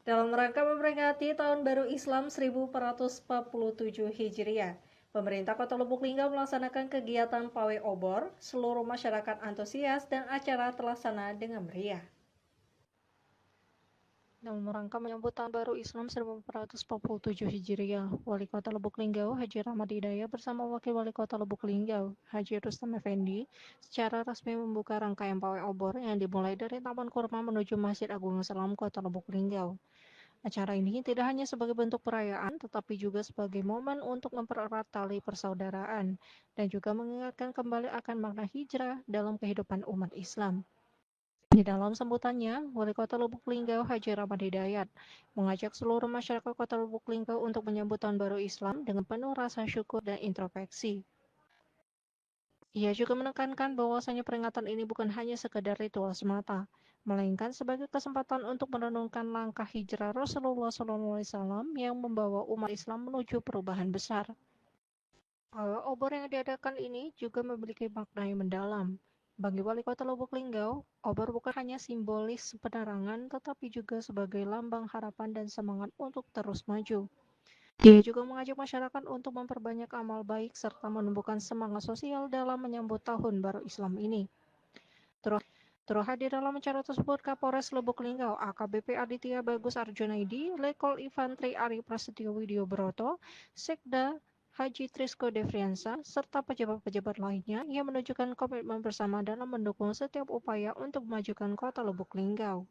Dalam rangka memperingati Tahun Baru Islam 1447 Hijriah, pemerintah Kota Lubuk Linggau melaksanakan kegiatan pawai obor, seluruh masyarakat antusias dan acara terlaksana dengan meriah. Dalam rangka menyambut Tahun Baru Islam 1447 Hijriah, Wali Kota Lubuk Linggau, Haji Rahmat Hidayat bersama Wakil Wali Kota Lubuk Linggau, Haji Rustam Effendi, secara resmi membuka rangkaian pawai obor yang dimulai dari Taman Kurma menuju Masjid Agung Islam Kota Lubuk Linggau. Acara ini tidak hanya sebagai bentuk perayaan, tetapi juga sebagai momen untuk mempererat tali persaudaraan dan juga mengingatkan kembali akan makna hijrah dalam kehidupan umat Islam. Di dalam sambutannya, Wali Kota Lubuk Linggau Haji Rahmat Hidayat mengajak seluruh masyarakat Kota Lubuk Linggau untuk menyambut Tahun Baru Islam dengan penuh rasa syukur dan introspeksi. Ia juga menekankan bahwasanya peringatan ini bukan hanya sekedar ritual semata, melainkan sebagai kesempatan untuk merenungkan langkah hijrah Rasulullah SAW yang membawa umat Islam menuju perubahan besar. Obor yang diadakan ini juga memiliki makna yang mendalam. Bagi Wali Kota Lubuk Linggau, obor bukan hanya simbolis penerangan, tetapi juga sebagai lambang harapan dan semangat untuk terus maju. Dia juga mengajak masyarakat untuk memperbanyak amal baik serta menumbuhkan semangat sosial dalam menyambut Tahun Baru Islam ini. Turut hadir dalam acara tersebut Kapolres Lubuk Linggau AKBP Aditya Bagus Arjunaidi, Letkol Infantri Ari Prasetyo Widyo Broto, Sekda Haji Trisko Devriansa, serta pejabat-pejabat lainnya yang menunjukkan komitmen bersama dalam mendukung setiap upaya untuk memajukan Kota Lubuk Linggau.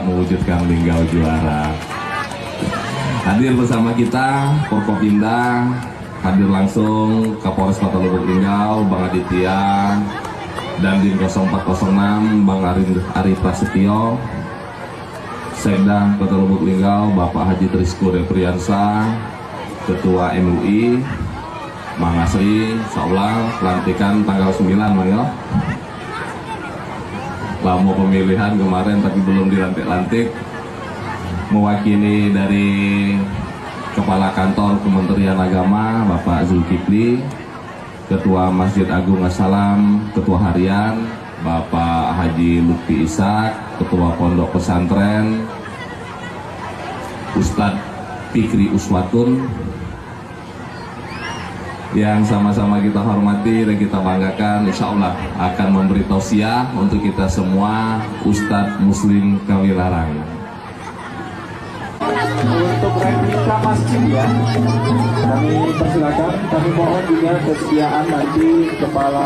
Mewujudkan Linggau juara. Hadir bersama kita Forkopimda, hadir langsung Kapolres Kota Lubuk Linggau Bang Aditya, dan Dim 0406 Bang Ari Prasetyo, Sekda Kota Lubuk Linggau Bapak Haji Trisko Devriansa, Ketua MUI Mang Asri, insyaallah pelantikan tanggal 9 Mang ya. Lama pemilihan kemarin tapi belum dilantik-lantik. Mewakili dari Kepala Kantor Kementerian Agama Bapak Zulkifli, Ketua Masjid Agung Assalam, Ketua Harian Bapak Haji Lutfi Ishak, Ketua Pondok Pesantren Ustadz Fikri Uswatun, yang sama-sama kita hormati dan kita banggakan, insya Allah akan memberi tausiah untuk kita semua Ustadz Muslim Kawilarang. Untuk replika masjid ya, kami persilakan, kami mohon juga kesediaan nanti kepada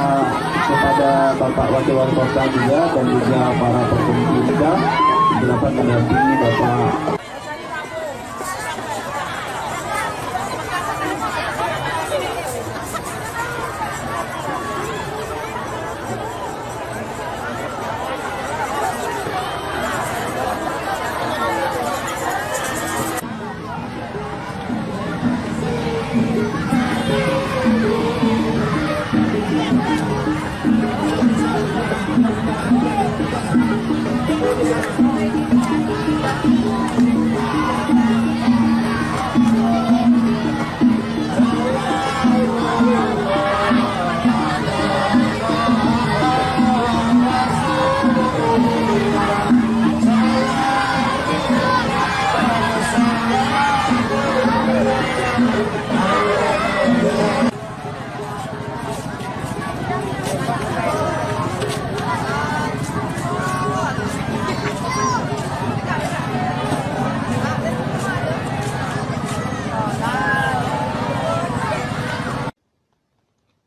Bapak Wakil Wali Kota juga dan juga para petinggi juga dapat mendampingi Bapak.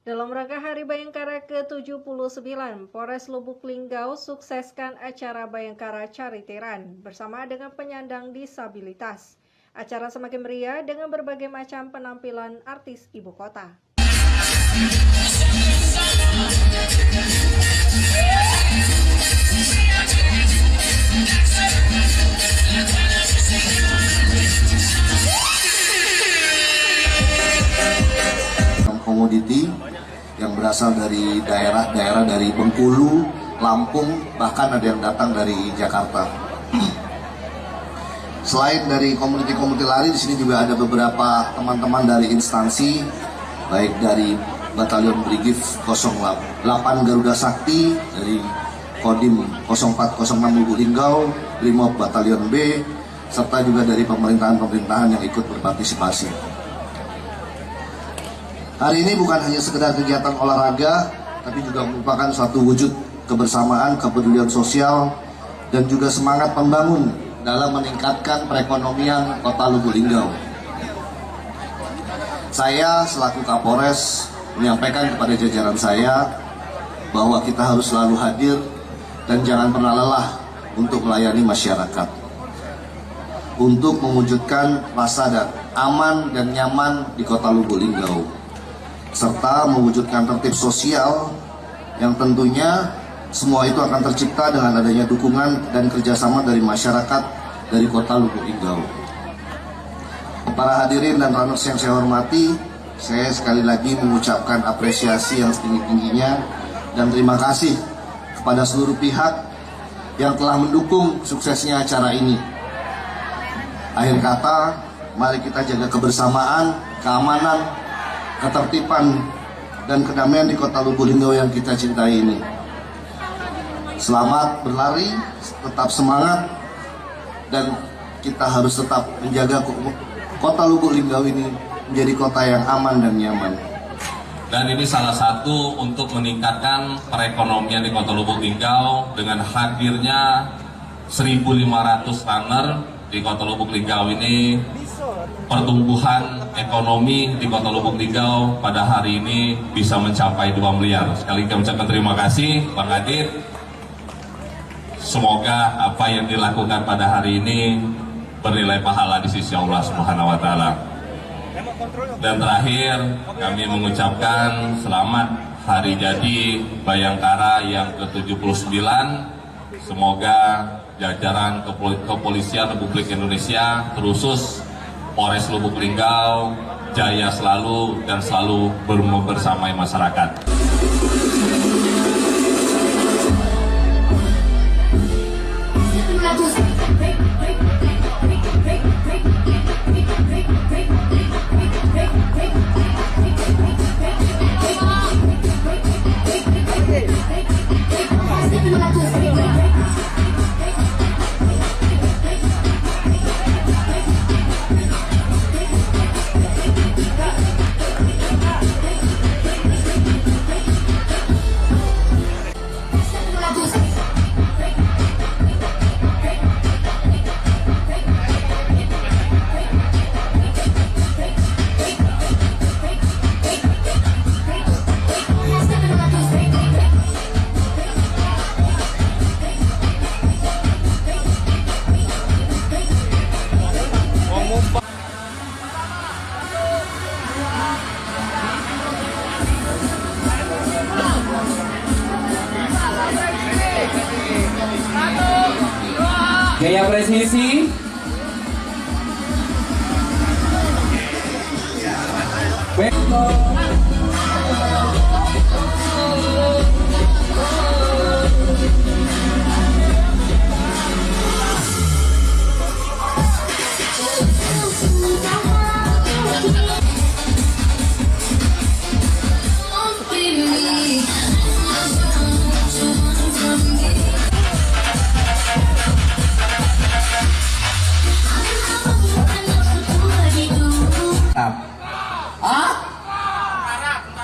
Dalam rangka Hari Bayangkara ke-79, Polres Lubuk Linggau sukseskan acara Bayangkara Charity Run bersama dengan penyandang disabilitas. Acara semakin meriah dengan berbagai macam penampilan artis ibu kota. Komoditi yang berasal dari daerah-daerah dari Bengkulu, Lampung, bahkan ada yang datang dari Jakarta. Selain dari komuniti-komuniti lari, di sini juga ada beberapa teman-teman dari instansi, baik dari Batalion Brigif 08 Garuda Sakti, dari Kodim 0406 Lubuk Linggau, Brimob Batalion B, serta juga dari pemerintahan-pemerintahan yang ikut berpartisipasi. Hari ini bukan hanya sekedar kegiatan olahraga, tapi juga merupakan suatu wujud kebersamaan, kepedulian sosial, dan juga semangat membangun dalam meningkatkan perekonomian Kota Lubuk Linggau. Saya selaku Kapolres menyampaikan kepada jajaran saya bahwa kita harus selalu hadir dan jangan pernah lelah untuk melayani masyarakat, untuk mewujudkan rasa aman dan nyaman di Kota Lubuk Linggau, serta mewujudkan tertib sosial yang tentunya semua itu akan tercipta dengan adanya dukungan dan kerjasama dari masyarakat dari Kota Lubuk Linggau. Para hadirin dan runners yang saya hormati, saya sekali lagi mengucapkan apresiasi yang setinggi-tingginya dan terima kasih kepada seluruh pihak yang telah mendukung suksesnya acara ini. Akhir kata, mari kita jaga kebersamaan, keamanan, ketertiban, dan kedamaian di Kota Lubuk Linggau yang kita cintai ini. Selamat berlari, tetap semangat, dan kita harus tetap menjaga Kota Lubuk Linggau ini menjadi kota yang aman dan nyaman. Dan ini salah satu untuk meningkatkan perekonomian di Kota Lubuk Linggau dengan hadirnya 1.500 runner di Kota Lubuk Linggau ini. Pertumbuhan ekonomi di Kota Lubuk Linggau pada hari ini bisa mencapai 2 miliar. Sekali lagi kami ucapkan terima kasih Bang Adit. Semoga apa yang dilakukan pada hari ini bernilai pahala di sisi Allah Subhanahu wa taala. Dan terakhir kami mengucapkan selamat hari jadi Bayangkara yang ke-79. Semoga jajaran Kepolisian Republik Indonesia, terusus Polres Lubuk Linggau, jaya selalu dan selalu membersamai masyarakat. Gaya presisi.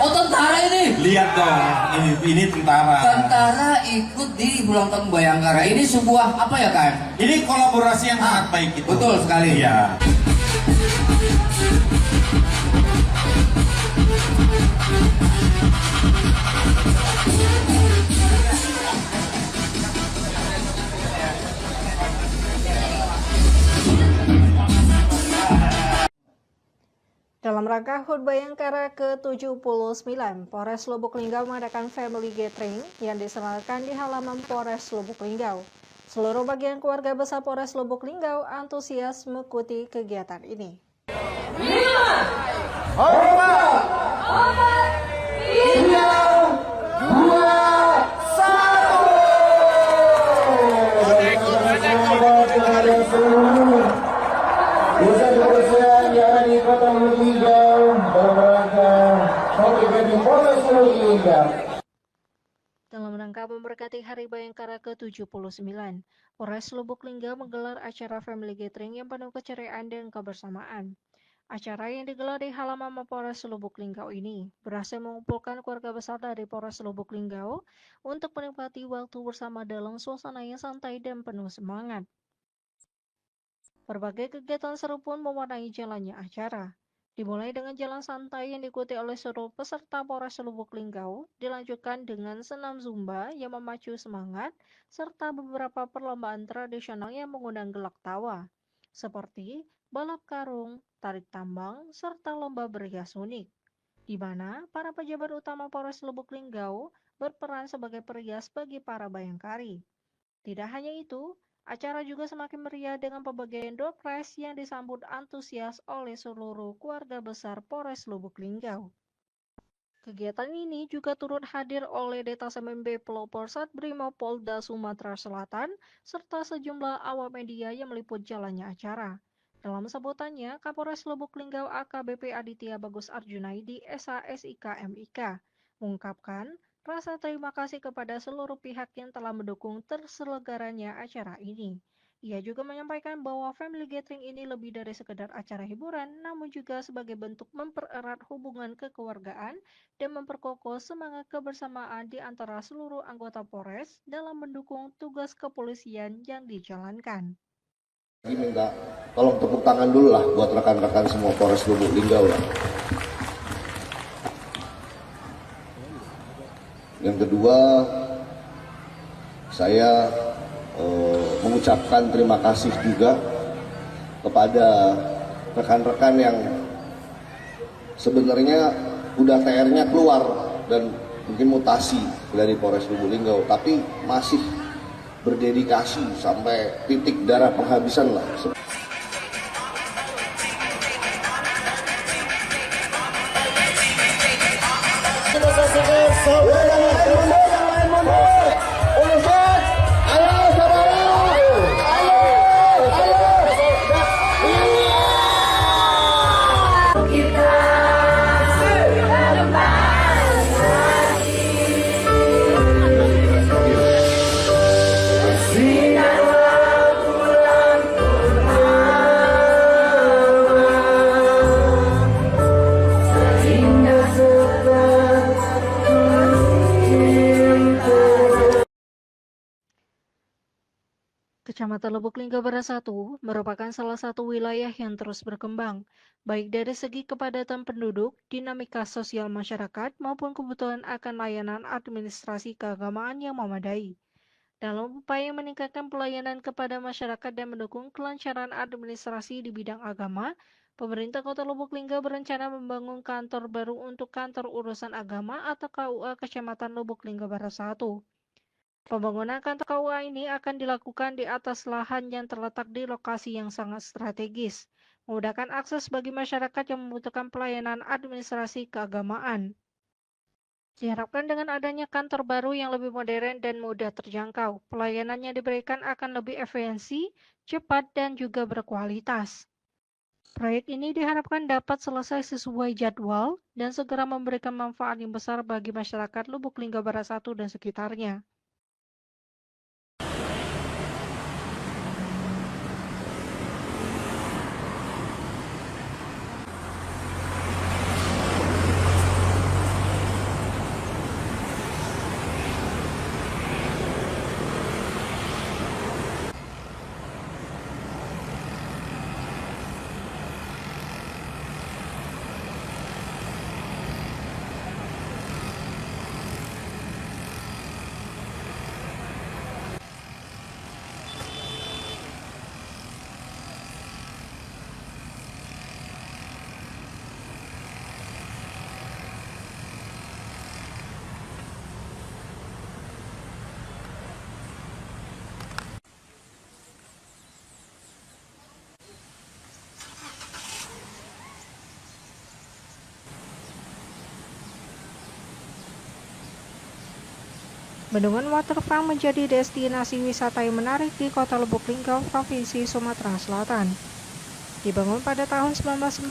Oh, tentara ini? Lihat dong, ini tentara. Tentara ikut di ulang tahun Bayangkara. Ini sebuah apa ya, kan? Ini kolaborasi yang sangat baik itu. Betul sekali. Iya. Dalam rangka HUT Bayangkara ke-79, Polres Lubuk Linggau mengadakan family gathering yang diselenggarakan di halaman Polres Lubuk Linggau. Seluruh bagian keluarga besar Polres Lubuk Linggau antusias mengikuti kegiatan ini. 5, 4, 3, bagi Polres Lubuk Linggau. Dalam rangka memberkati Hari Bayangkara ke-79, Polres Lubuk Linggau menggelar acara family gathering yang penuh keceriaan dan kebersamaan. Acara yang digelar di halaman Mapolres Lubuk Linggau ini berhasil mengumpulkan keluarga besar dari Polres Lubuk Linggau untuk menikmati waktu bersama dalam suasana yang santai dan penuh semangat. Berbagai kegiatan seru pun mewarnai jalannya acara. Dimulai dengan jalan santai yang diikuti oleh seluruh peserta Polres Lubuk Linggau, dilanjutkan dengan senam zumba yang memacu semangat, serta beberapa perlombaan tradisional yang mengundang gelak tawa, seperti balap karung, tarik tambang, serta lomba berhias unik, di mana para pejabat utama Polres Lubuk Linggau berperan sebagai perias bagi para bayangkari. Tidak hanya itu, acara juga semakin meriah dengan pembagian door prize yang disambut antusias oleh seluruh keluarga besar Polres Lubuk Linggau. Kegiatan ini juga turut hadir oleh Detasemen B Pelopor Satbrimob Polda Sumatera Selatan serta sejumlah awak media yang meliput jalannya acara. Dalam sebutannya, Kapolres Lubuk Linggau AKBP Aditya Bagus Arjunaidi SHSIK MIK mengungkapkan rasa terima kasih kepada seluruh pihak yang telah mendukung terselenggaranya acara ini. Ia juga menyampaikan bahwa family gathering ini lebih dari sekedar acara hiburan, namun juga sebagai bentuk mempererat hubungan kekeluargaan dan memperkokoh semangat kebersamaan di antara seluruh anggota Polres dalam mendukung tugas kepolisian yang dijalankan. Minta tolong tepuk tangan dulu lah buat rekan-rekan semua Polres Lubuk Linggau lah. Yang kedua, saya mengucapkan terima kasih juga kepada rekan-rekan yang sebenarnya udah TR-nya keluar dan mungkin mutasi dari Polres Lubuk Linggau, tapi masih berdedikasi sampai titik darah penghabisan lah. Kecamatan Lubuk Linggau Barat 1 merupakan salah satu wilayah yang terus berkembang, baik dari segi kepadatan penduduk, dinamika sosial masyarakat, maupun kebutuhan akan layanan administrasi keagamaan yang memadai. Dalam upaya meningkatkan pelayanan kepada masyarakat dan mendukung kelancaran administrasi di bidang agama, pemerintah Kota Lubuk Linggau berencana membangun kantor baru untuk Kantor Urusan Agama atau KUA Kecamatan Lubuk Linggau Barat 1. Pembangunan kantor KUA ini akan dilakukan di atas lahan yang terletak di lokasi yang sangat strategis, memudahkan akses bagi masyarakat yang membutuhkan pelayanan administrasi keagamaan. Diharapkan dengan adanya kantor baru yang lebih modern dan mudah terjangkau, pelayanan yang diberikan akan lebih efisiensi, cepat, dan juga berkualitas. Proyek ini diharapkan dapat selesai sesuai jadwal dan segera memberikan manfaat yang besar bagi masyarakat Lubuk Linggau Barat 1 dan sekitarnya. Bendungan Waterfront menjadi destinasi wisata yang menarik di Kota Lubuk Linggau, Provinsi Sumatera Selatan. Dibangun pada tahun 1941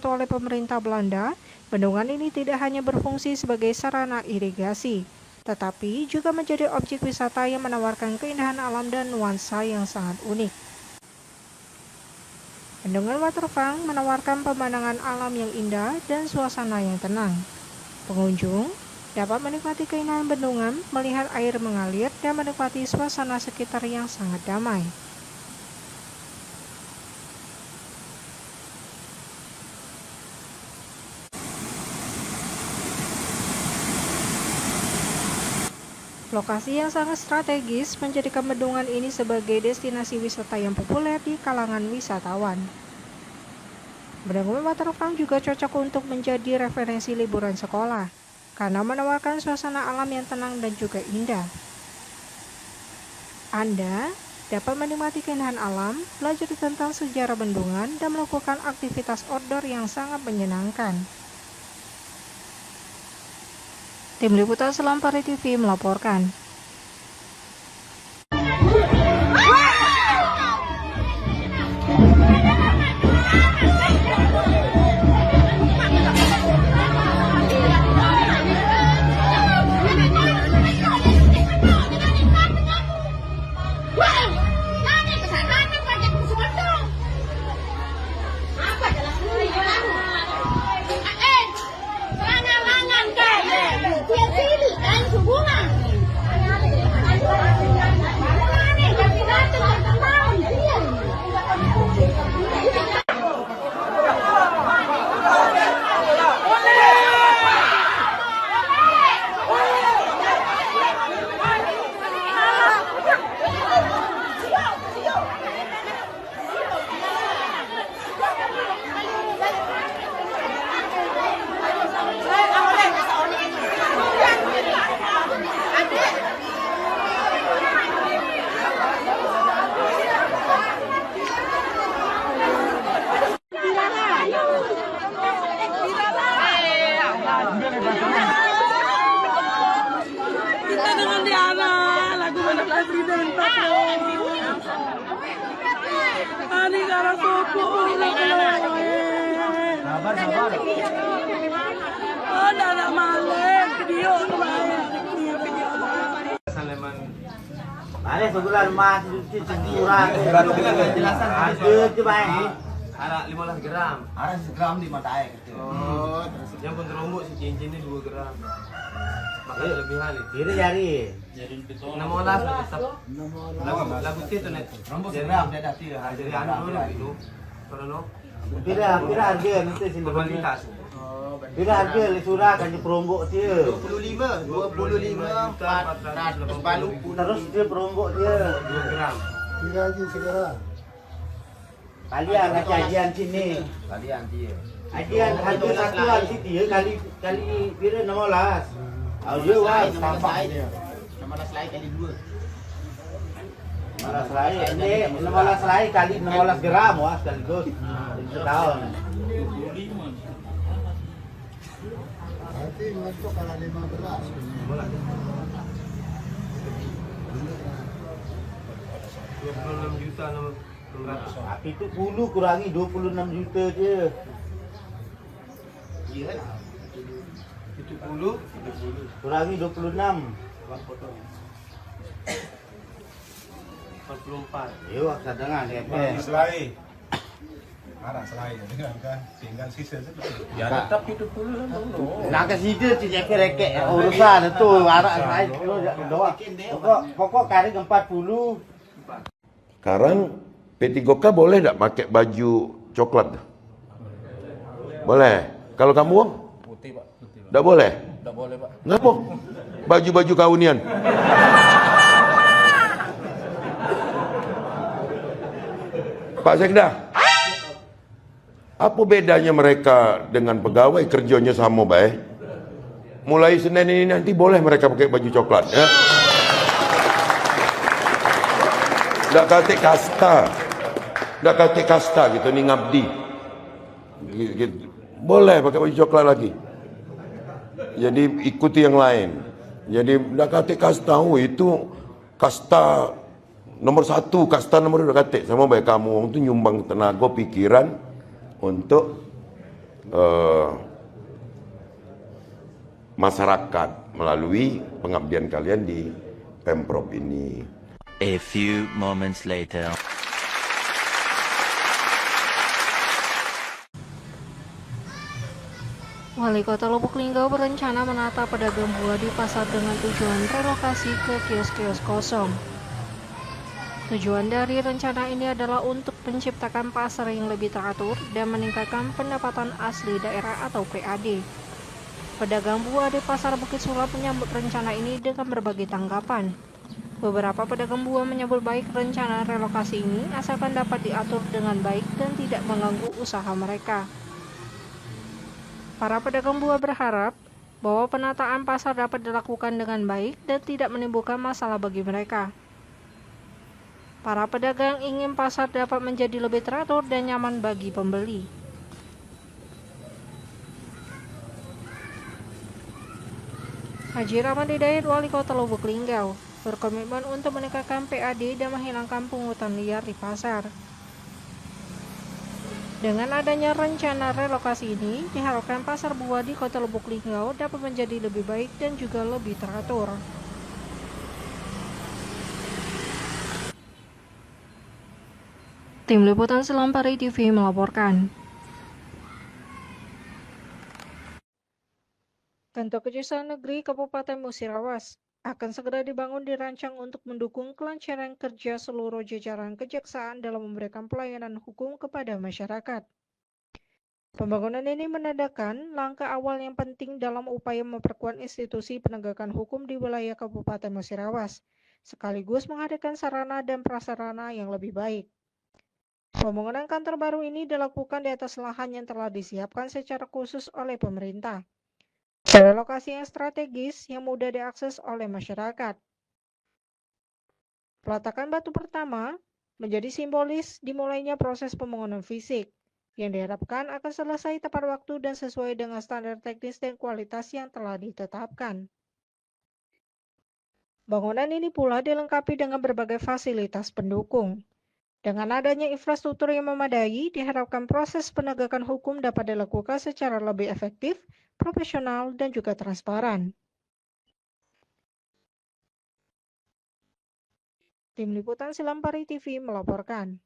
oleh pemerintah Belanda, bendungan ini tidak hanya berfungsi sebagai sarana irigasi, tetapi juga menjadi objek wisata yang menawarkan keindahan alam dan nuansa yang sangat unik. Bendungan Waterfront menawarkan pemandangan alam yang indah dan suasana yang tenang. Pengunjung dapat menikmati keindahan bendungan, melihat air mengalir, dan menikmati suasana sekitar yang sangat damai. Lokasi yang sangat strategis menjadikan bendungan ini sebagai destinasi wisata yang populer di kalangan wisatawan. Bendungan Waterfront juga cocok untuk menjadi referensi liburan sekolah, karena menawarkan suasana alam yang tenang dan juga indah. Anda dapat menikmati keindahan alam, belajar tentang sejarah bendungan, dan melakukan aktivitas outdoor yang sangat menyenangkan. Tim Liputan Selampari TV melaporkan. Kita dengan Diana, lagu mana presiden Ani kalau suku sabar. Oh, ada malam video Ada sebulan mas cuci curang. Penjelasan ada coba ini. Ada 15 gram. Ada 1 gram di mata air kecil. Oh, yang pun terombok si cincin ini 2 gram. Makanya lebihan nih. Kiri jari. Jadi 16 tetap. Lagu itu net. Rombok 1 gram dia dah tira. Jadi anu dulu itu. Kalau Pira harga nanti sini kualitas. Pira harga le surah kan perombok dia. 25 400 balu. Terus dia perombok dia 2 gram. Pira lagi segera. Kalian kajian sini. Kalian dia. Ajian harga satuan sini dia kali pira 16. Audio wah tampak dia. 16 lagi kali 2. 16 lagi ini 16 lagi kali 16 gram wah sekaligus. Setahun. 25. Berarti untuk kalau 15. Juta 600. Tapi itu 10 kurangi 26 juta je. Iya kan? 70 kurangi 26. 44. Yo, cadangan DP. Selai. Ada selai dengan kan tinggal sisa saja. Ya tetap 70 lah dulu. Nak ke situ cek rekek urusan itu arak selai doang. Pokok kari 40. Sekarang P3K boleh tak pakai baju coklat? Boleh. Kalau kamu? Putih, Pak. Tak boleh? Tak boleh, Pak. Kenapa? Baju-baju kaunian. Pak Sekda, apa bedanya mereka dengan pegawai kerjanya sama baik? Mulai Senin ini nanti boleh mereka pakai baju coklat, ya? Tak kata kasta, tak kata kasta gitu ni ngabdi, gitu. Boleh pakai baju coklat lagi. Jadi ikuti yang lain. Jadi tak kata kasta, itu kasta Nomor satu, kasta nomor dua kata sama baik kamu orang tu nyumbang tenaga pikiran untuk masyarakat melalui pengabdian kalian di Pemprov ini. A few moments later. Wali Kota Lubuk Linggau berencana menata pedagang buah di pasar dengan tujuan relokasi ke kios-kios kosong. Tujuan dari rencana ini adalah untuk menciptakan pasar yang lebih teratur dan meningkatkan pendapatan asli daerah atau PAD. Pedagang buah di Pasar Bukit Sulap menyambut rencana ini dengan berbagai tanggapan. Beberapa pedagang buah menyambut baik rencana relokasi ini asalkan dapat diatur dengan baik dan tidak mengganggu usaha mereka. Para pedagang buah berharap bahwa penataan pasar dapat dilakukan dengan baik dan tidak menimbulkan masalah bagi mereka. Para pedagang ingin pasar dapat menjadi lebih teratur dan nyaman bagi pembeli. Haji Rahmat Hidayat, Wali Kota Lubuk Linggau, berkomitmen untuk meningkatkan PAD dan menghilangkan pungutan liar di pasar. Dengan adanya rencana relokasi ini, diharapkan pasar buah di Kota Lubuk Linggau dapat menjadi lebih baik dan juga lebih teratur. Tim Liputan Selampari TV melaporkan. Kantor Kejaksaan Negeri Kabupaten Musirawas akan segera dibangun dirancang untuk mendukung kelancaran kerja seluruh jajaran kejaksaan dalam memberikan pelayanan hukum kepada masyarakat. Pembangunan ini menandakan langkah awal yang penting dalam upaya memperkuat institusi penegakan hukum di wilayah Kabupaten Musirawas, sekaligus menghadirkan sarana dan prasarana yang lebih baik. Pembangunan kantor baru ini dilakukan di atas lahan yang telah disiapkan secara khusus oleh pemerintah. Pada lokasi yang strategis yang mudah diakses oleh masyarakat. Peletakan batu pertama menjadi simbolis dimulainya proses pembangunan fisik yang diharapkan akan selesai tepat waktu dan sesuai dengan standar teknis dan kualitas yang telah ditetapkan. Bangunan ini pula dilengkapi dengan berbagai fasilitas pendukung. Dengan adanya infrastruktur yang memadai, diharapkan proses penegakan hukum dapat dilakukan secara lebih efektif, profesional, dan juga transparan. Tim Liputan Selampari TV melaporkan.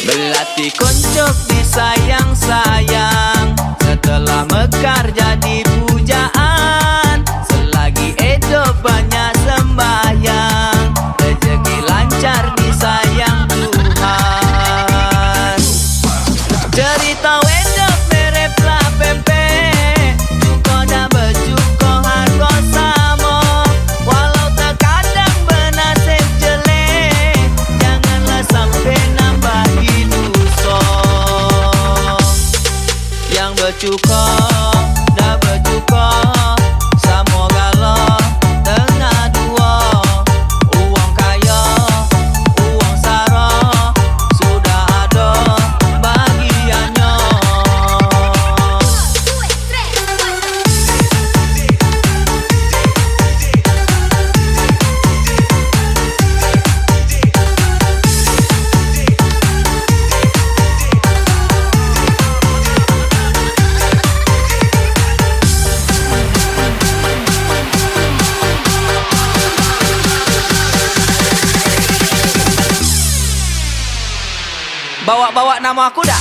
Belati kuncuk disayang-sayang, setelah mekar jadi pujaan. Selagi hidup banyak sembahyang, rezeki lancar disayang Tuhan. Cerita hidup mirip lah pempek, cuko dah bercuko harga sama. Walau terkadang bernasib jelek, janganlah sampai nambah yang bercukup, dah bercukup, sama galau tengah dua. Uang kaya, uang sara, sudah ada bagiannya. Bawa-bawa nama aku dah.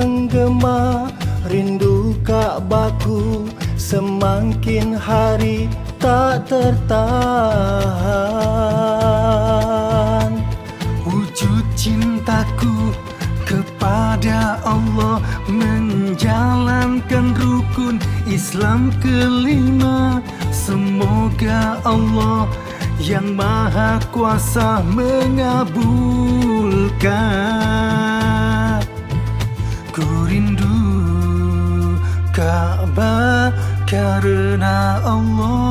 menggema, rindu Ka'bahku semakin hari tak tertahan. Wujud cintaku kepada Allah menjalankan rukun Islam kelima. Semoga Allah yang Maha Kuasa mengabulkan. Ku rindu Ka'bah karena Allah.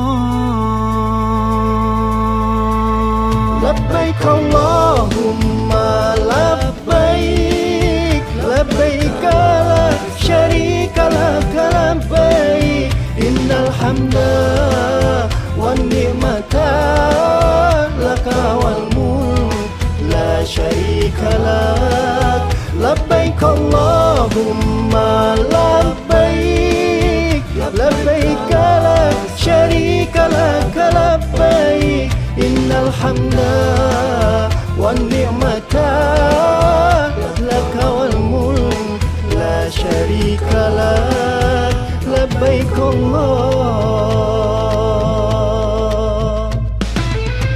Labbaik Allahumma labbaik, labbaik la syarika lak labbaik, innal hamda wan ni'mata laka wal mulk la syarika lak. Labbaik Allahumma labbaik, labbaik la syarika lak labbaik, innal hamda wan ni'mata laka wal mulk la syarika lak. Labbaik Allah.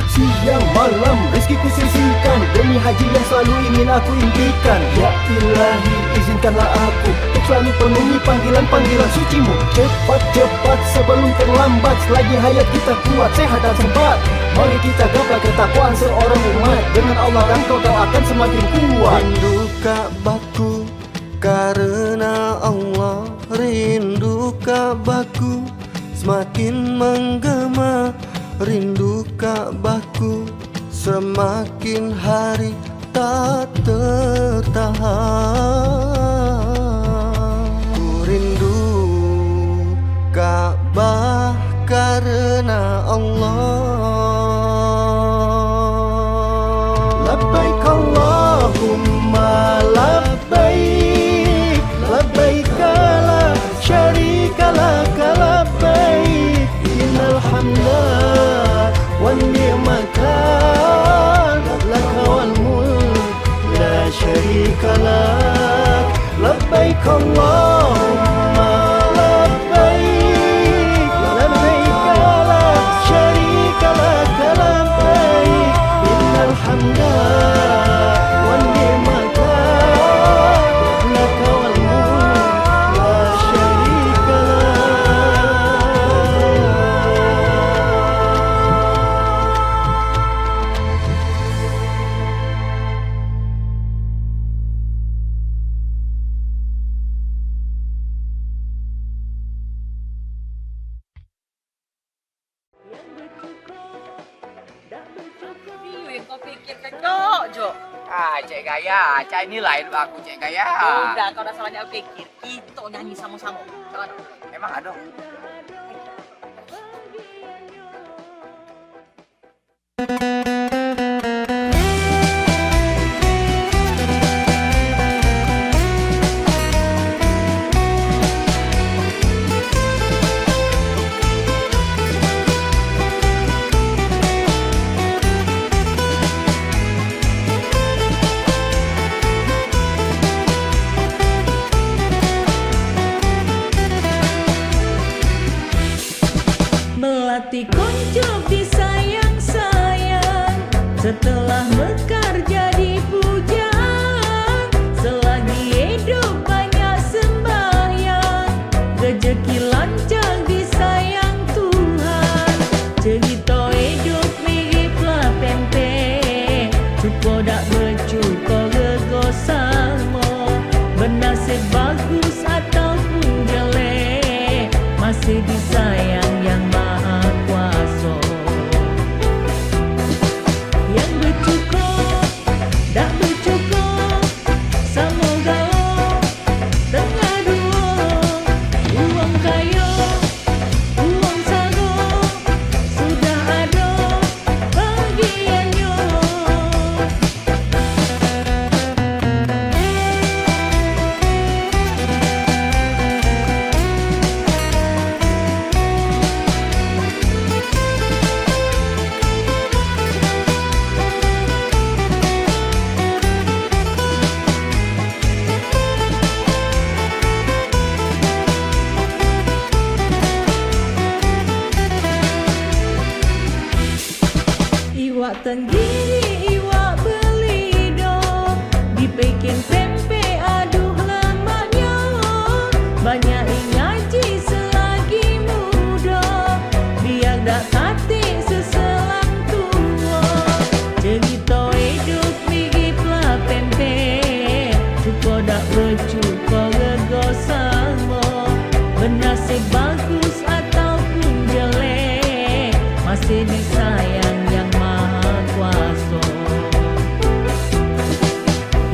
Siang malam rezekiku sisihkan demi haji yang selalu ingin aku impikan. Ya Ilahi, izinkanlah aku untuk selalu penuhi panggilan-panggilan sucimu. Cepat-cepat sebelum terlambat, selagi hayat kita kuat, sehat dan sempat. Mari kita gapai ketakwaan seorang umat, dengan Allah dan kau akan semakin kuat. Rindu Ka'bahku karena Allah, rindu Ka'bahku semakin menggema, rindu Ka'bahku semakin hari tak tertahan. Ku rindu Ka'bah karena Allah. Labbaik Allahumma labbaik, labbaik la syarika lak labbaik, innal hamda wan ni'mata laka wal mulk la syarika lak. Labbaik Allahumma labbaik, labbaik la syarika lak labbaik, innal hamda wan ni'mata laka wal mulk la syarika Kau pikir kecok, Jo? Ah, Cik Gaya, Cik ini lain aku, Cik Gaya. Udah, kau dah salahnya pikir. Kita nyanyi sama-sama. Jangan. Emang ada. Melati kuncup disayang-sayang, setelah mekar jadi pujaan. Selagi hidup banyak sembahyang, rezeki lancar disayang Tuhan. Cerita hidup miriplah pempek, cukup dak bercukup rego sama. Bernasib bagus ataupun jelek, masih disayang yang Maha Kuasa. Yang bercukup, dak bercukup, semoga tengah dua. Uang kaya, uang sarung, sudah ada bagiannya. tenggiri iwak belido, dibikin tempe aduh lemaknya, banyak ngaji selagi muda, biar dak katik seselang tua. Cerita hidup mirip lah tempe, cuko dak bercuko rego sama, bernasib bagus ataupun jelek, masih disayang yang maha kuasa.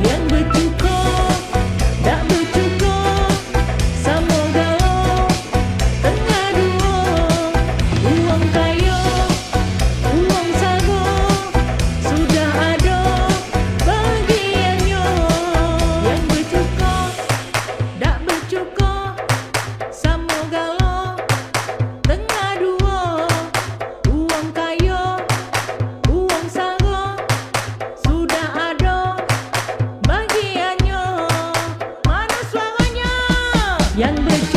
Yang bercukup, tak bercukup, sama galau, tengah dua, uang kaya, uang sago, sudah ada bagiannya. Yang bercukup, tak bercukup, sama galau, tengah dua, uang kaya, uang sago, sudah ada bagiannya. Mana suaranya? Yang bercukup